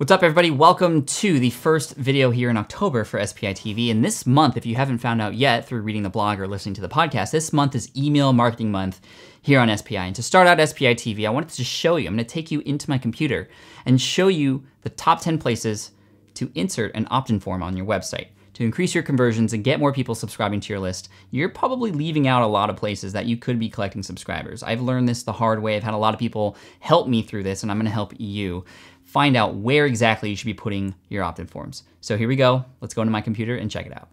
What's up, everybody? Welcome to the first video here in October for SPI TV. And this month, if you haven't found out yet through reading the blog or listening to the podcast, this month is email marketing month here on SPI. And to start out SPI TV, I wanted to show you, I'm gonna take you into my computer and show you the top 10 places to insert an opt-in form on your website. To increase your conversions and get more people subscribing to your list, you're probably leaving out a lot of places that you could be collecting subscribers. I've learned this the hard way. I've had a lot of people help me through this, and I'm gonna help you find out where exactly you should be putting your opt-in forms. So here we go. Let's go into my computer and check it out.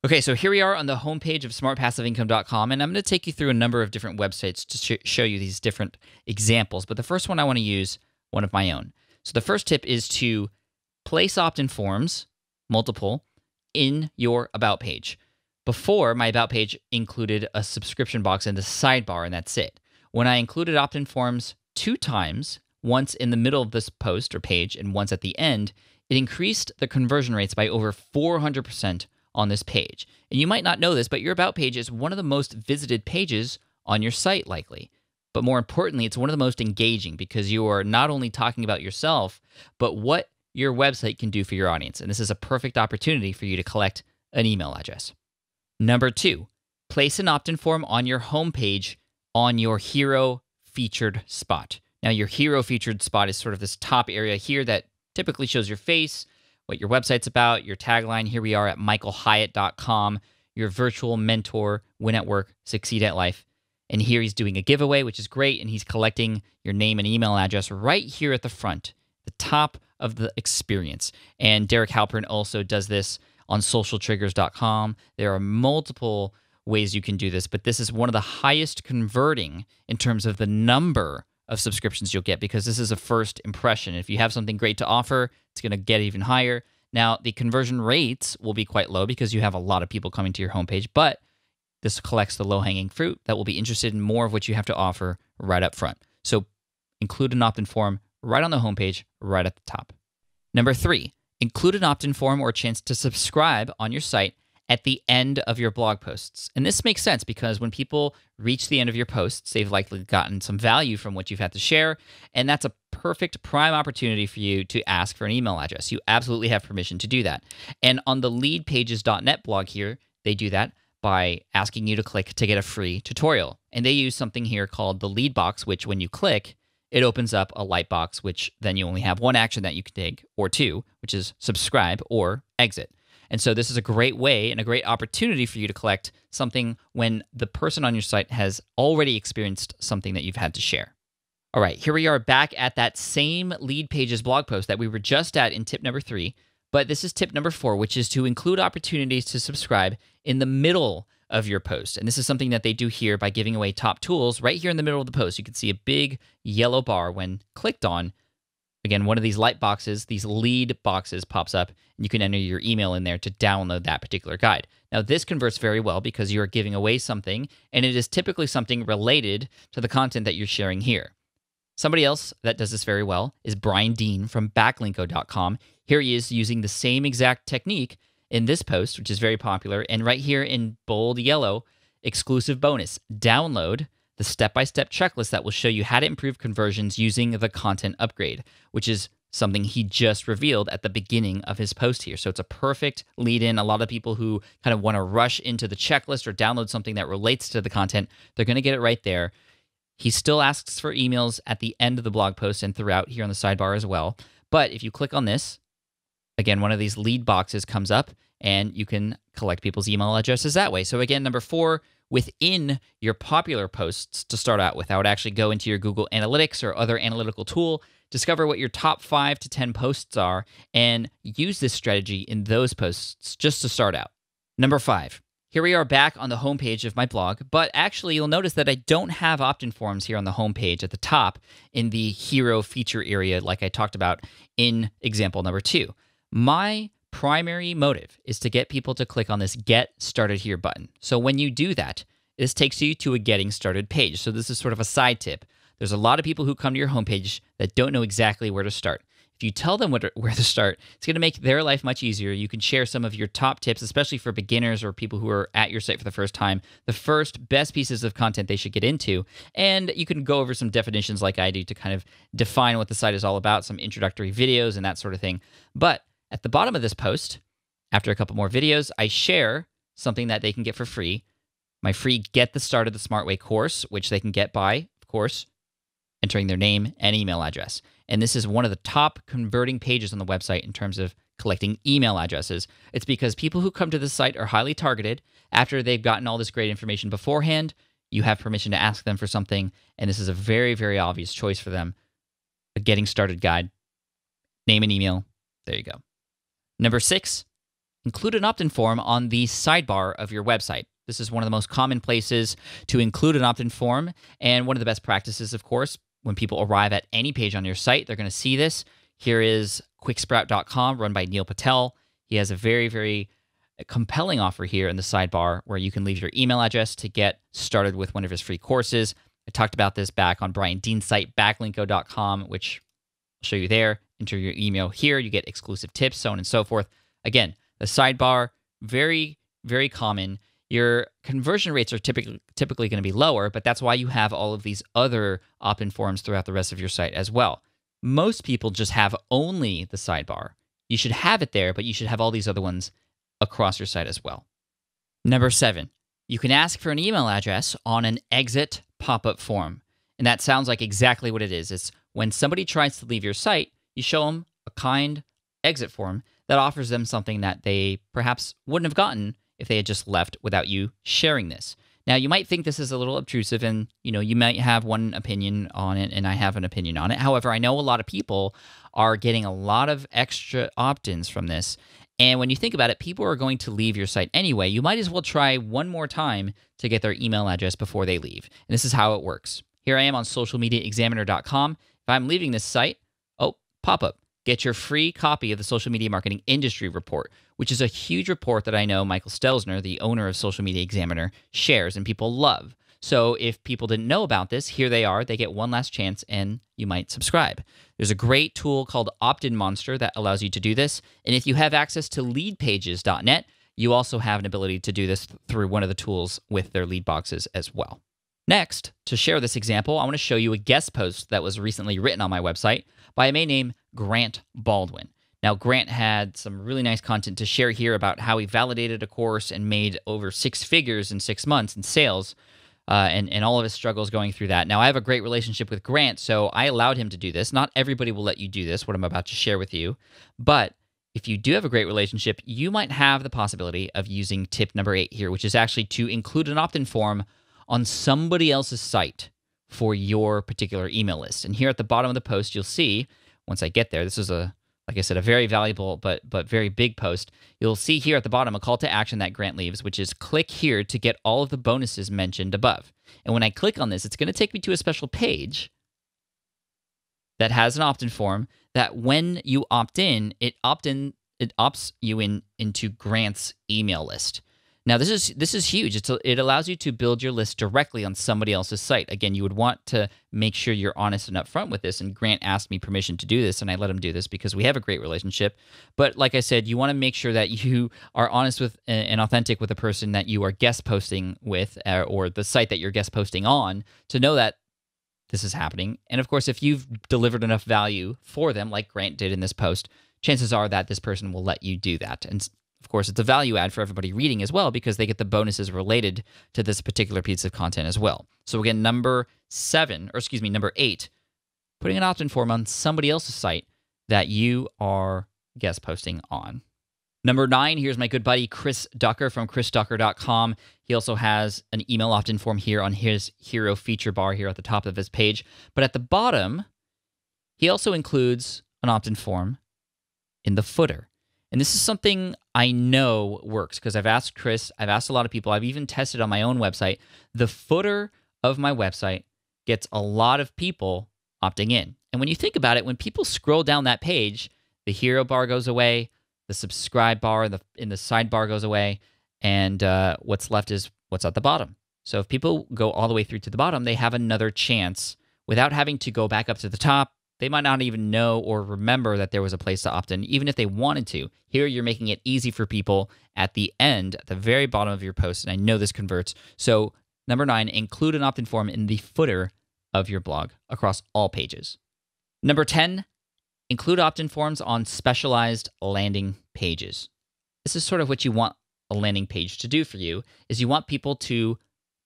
Okay, so here we are on the homepage of smartpassiveincome.com, and I'm gonna take you through a number of different websites to show you these different examples. But the first one I wanna use, one of my own. So the first tip is to place opt-in forms, multiple, in your About page. Before, my About page included a subscription box in the sidebar, and that's it. When I included opt-in forms 2 times, once in the middle of this post or page and once at the end, it increased the conversion rates by over 400% on this page. And you might not know this, but your About page is one of the most visited pages on your site, likely. But more importantly, it's one of the most engaging because you are not only talking about yourself, but what your website can do for your audience. And this is a perfect opportunity for you to collect an email address. Number 2, place an opt-in form on your homepage on your hero featured spot. Now, your hero featured spot is sort of this top area here that typically shows your face, what your website's about, your tagline. Here we are at michaelhyatt.com, your virtual mentor, win at work, succeed at life. And here he's doing a giveaway, which is great, and he's collecting your name and email address right here at the front, the top of the experience. And Derek Halpern also does this on socialtriggers.com. There are multiple ways you can do this, but this is one of the highest converting in terms of the number of subscriptions you'll get because this is a first impression. If you have something great to offer, it's going to get even higher. Now, the conversion rates will be quite low because you have a lot of people coming to your homepage, but this collects the low-hanging fruit that will be interested in more of what you have to offer right up front. So include an opt-in form right on the homepage, right at the top. Number 3, include an opt-in form or a chance to subscribe on your site at the end of your blog posts. And this makes sense because when people reach the end of your posts, they've likely gotten some value from what you've had to share, and that's a perfect prime opportunity for you to ask for an email address. You absolutely have permission to do that. And on the leadpages.net blog here, they do that by asking you to click to get a free tutorial. And they use something here called the lead box, which when you click, it opens up a light box, which then you only have one action that you can take, or 2, which is subscribe or exit. And so this is a great way and a great opportunity for you to collect something when the person on your site has already experienced something that you've had to share. All right, here we are back at that same lead pages blog post that we were just at in tip number 3, but this is tip number 4, which is to include opportunities to subscribe in the middle of your post. And this is something that they do here by giving away top tools right here in the middle of the post. You can see a big yellow bar when clicked on. Again, one of these light boxes, these lead boxes pops up, and you can enter your email in there to download that particular guide. Now, this converts very well because you are giving away something, and it is typically something related to the content that you're sharing here. Somebody else that does this very well is Brian Dean from backlinko.com. Here he is using the same exact technique in this post, which is very popular, and right here in bold yellow, exclusive bonus, download the step-by-step checklist that will show you how to improve conversions using the content upgrade, which is something he just revealed at the beginning of his post here. So it's a perfect lead-in. A lot of people who kind of want to rush into the checklist or download something that relates to the content, they're going to get it right there. He still asks for emails at the end of the blog post and throughout here on the sidebar as well. But if you click on this, again, one of these lead boxes comes up, and you can collect people's email addresses that way. So again, number 4, within your popular posts to start out with, I would actually go into your Google Analytics or other analytical tool, discover what your top 5 to 10 posts are, and use this strategy in those posts just to start out. Number 5, here we are back on the homepage of my blog, but actually you'll notice that I don't have opt-in forms here on the homepage at the top in the hero feature area like I talked about in example number 2. My primary motive is to get people to click on this Get Started Here button. So when you do that, this takes you to a Getting Started page. So this is sort of a side tip. There's a lot of people who come to your homepage that don't know exactly where to start. If you tell them where to start, it's going to make their life much easier. You can share some of your top tips, especially for beginners or people who are at your site for the first time, the first best pieces of content they should get into. And you can go over some definitions like I do to kind of define what the site is all about, some introductory videos and that sort of thing. But at the bottom of this post, after a couple more videos, I share something that they can get for free, my free Get the Start of the Smart Way course, which they can get by, of course, entering their name and email address. And this is one of the top converting pages on the website in terms of collecting email addresses. It's because people who come to the site are highly targeted. After they've gotten all this great information beforehand, you have permission to ask them for something, and this is a very, very obvious choice for them. A getting started guide, name and email, there you go. Number 6, include an opt-in form on the sidebar of your website. This is one of the most common places to include an opt-in form, and one of the best practices, of course. When people arrive at any page on your site, they're going to see this. Here is quicksprout.com, run by Neil Patel. He has a very, very compelling offer here in the sidebar where you can leave your email address to get started with one of his free courses. I talked about this back on Brian Dean's site, backlinko.com, which I'll show you there. Enter your email here. You get exclusive tips, so on and so forth. Again, the sidebar, very, very common. Your conversion rates are typically going to be lower, but that's why you have all of these other opt-in forms throughout the rest of your site as well. Most people just have only the sidebar. You should have it there, but you should have all these other ones across your site as well. Number 7, you can ask for an email address on an exit pop-up form. And that sounds like exactly what it is. It's when somebody tries to leave your site, you show them a kind exit form that offers them something that they perhaps wouldn't have gotten if they had just left without you sharing this. Now, you might think this is a little obtrusive, and you might have one opinion on it, and I have an opinion on it. However, I know a lot of people are getting a lot of extra opt-ins from this, and when you think about it, people are going to leave your site anyway. You might as well try one more time to get their email address before they leave. And this is how it works. Here I am on socialmediaexaminer.com. If I'm leaving this site, pop-up. Get your free copy of the Social Media Marketing Industry Report, which is a huge report that I know Michael Stelzner, the owner of Social Media Examiner, shares and people love. So if people didn't know about this, here they are. They get one last chance, and you might subscribe. There's a great tool called Opt-in Monster that allows you to do this. And if you have access to leadpages.net, you also have an ability to do this through one of the tools with their lead boxes as well. Next, to share this example, I want to show you a guest post that was recently written on my website by a man named Grant Baldwin. Now, Grant had some really nice content to share here about how he validated a course and made over 6 figures in 6 months in sales, and all of his struggles going through that. Now, I have a great relationship with Grant, so I allowed him to do this. Not everybody will let you do this, what I'm about to share with you, but if you do have a great relationship, you might have the possibility of using tip number 8 here, which is actually to include an opt-in form on somebody else's site for your particular email list. And here at the bottom of the post, you'll see, once I get there, this is like I said, a very valuable but very big post. You'll see here at the bottom a call to action that Grant leaves, which is click here to get all of the bonuses mentioned above. And when I click on this, it's going to take me to a special page that has an opt-in form that when you opt in, it opts you into Grant's email list. Now, this is huge. It allows you to build your list directly on somebody else's site. Again, you would want to make sure you're honest and upfront with this, and Grant asked me permission to do this, and I let him do this because we have a great relationship. But like I said, you want to make sure that you are honest with and authentic with the person that you are guest posting with or the site that you're guest posting on to know that this is happening. And of course, if you've delivered enough value for them, like Grant did in this post, chances are that this person will let you do that. And of course, it's a value add for everybody reading as well because they get the bonuses related to this particular piece of content as well. So again, number 8, putting an opt-in form on somebody else's site that you are guest posting on. Number 9, here's my good buddy Chris Ducker from chrisducker.com. He also has an email opt-in form here on his hero feature bar here at the top of his page. But at the bottom, he also includes an opt-in form in the footer. And this is something I know works because I've asked Chris, I've asked a lot of people, I've even tested on my own website. The footer of my website gets a lot of people opting in. And when you think about it, when people scroll down that page, the hero bar goes away, the subscribe bar in the sidebar goes away, and what's left is what's at the bottom. So if people go all the way through to the bottom, they have another chance without having to go back up to the top, they might not even know or remember that there was a place to opt in, even if they wanted to. Here, you're making it easy for people at the end, at the very bottom of your post, and I know this converts. So number 9, include an opt-in form in the footer of your blog across all pages. Number 10, include opt-in forms on specialized landing pages. This is sort of what you want a landing page to do for you, is you want people to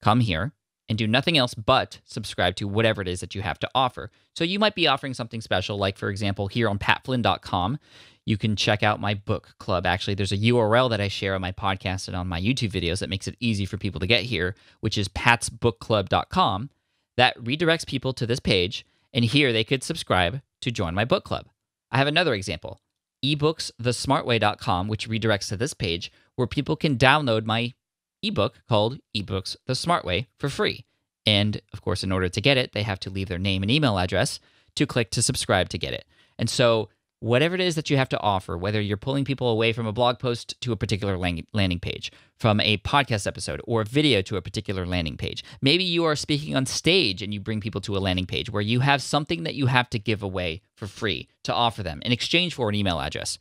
come here and do nothing else but subscribe to whatever it is that you have to offer. So you might be offering something special, like, for example, here on patflynn.com, you can check out my book club. Actually, there's a URL that I share on my podcast and on my YouTube videos that makes it easy for people to get here, which is patsbookclub.com. That redirects people to this page, and here they could subscribe to join my book club. I have another example, ebooksthesmartway.com, which redirects to this page where people can download my ebook called eBooks the Smart Way for free. And of course, in order to get it, they have to leave their name and email address to click to subscribe to get it. And so whatever it is that you have to offer, whether you're pulling people away from a blog post to a particular landing page, from a podcast episode or a video to a particular landing page, maybe you are speaking on stage and you bring people to a landing page where you have something that you have to give away for free to offer them in exchange for an email address.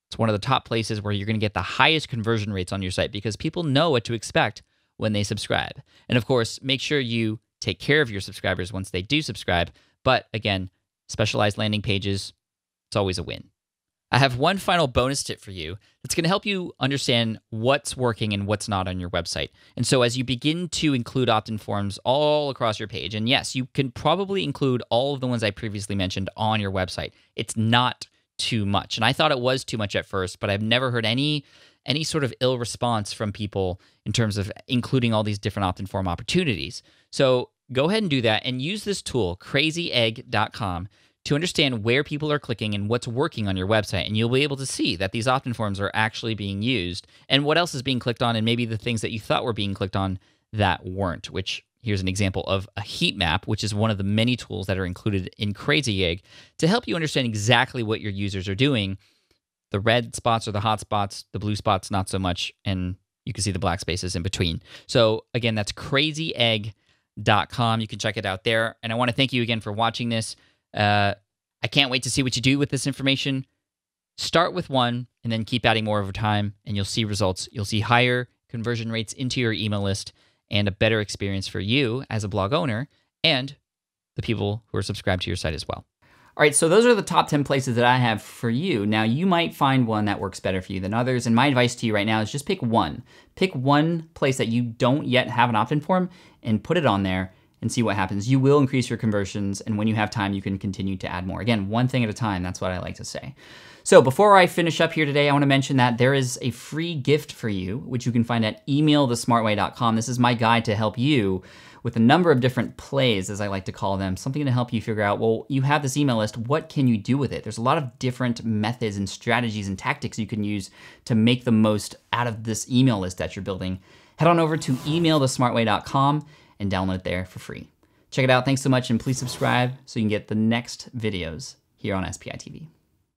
It's one of the top places where you're going to get the highest conversion rates on your site because people know what to expect when they subscribe. And of course, make sure you take care of your subscribers once they do subscribe. But again, specialized landing pages, it's always a win. I have one final bonus tip for you that's going to help you understand what's working and what's not on your website. And so as you begin to include opt-in forms all across your page, and yes, you can probably include all of the ones I previously mentioned on your website. It's not too much. And I thought it was too much at first, but I've never heard any sort of ill response from people in terms of including all these different opt-in form opportunities. So go ahead and do that and use this tool, crazyegg.com, to understand where people are clicking and what's working on your website. And you'll be able to see that these opt-in forms are actually being used and what else is being clicked on and maybe the things that you thought were being clicked on that weren't, which here's an example of a heat map, which is one of the many tools that are included in Crazy Egg to help you understand exactly what your users are doing. The red spots are the hot spots, the blue spots not so much, and you can see the black spaces in between. So again, that's crazyegg.com. You can check it out there. And I want to thank you again for watching this. I can't wait to see what you do with this information. Start with one and then keep adding more over time, and you'll see results. You'll see higher conversion rates into your email list and a better experience for you as a blog owner and the people who are subscribed to your site as well. All right, so those are the top 10 places that I have for you. Now, you might find one that works better for you than others, and my advice to you right now is just pick one. Pick one place that you don't yet have an opt-in form and put it on there and see what happens. You will increase your conversions, and when you have time, you can continue to add more. Again, one thing at a time, that's what I like to say. So before I finish up here today, I want to mention that there is a free gift for you, which you can find at emailthesmartway.com. This is my guide to help you with a number of different plays, as I like to call them, something to help you figure out, well, you have this email list, what can you do with it? There's a lot of different methods and strategies and tactics you can use to make the most out of this email list that you're building. Head on over to emailthesmartway.com and download it there for free. Check it out. Thanks so much, and please subscribe so you can get the next videos here on SPI TV.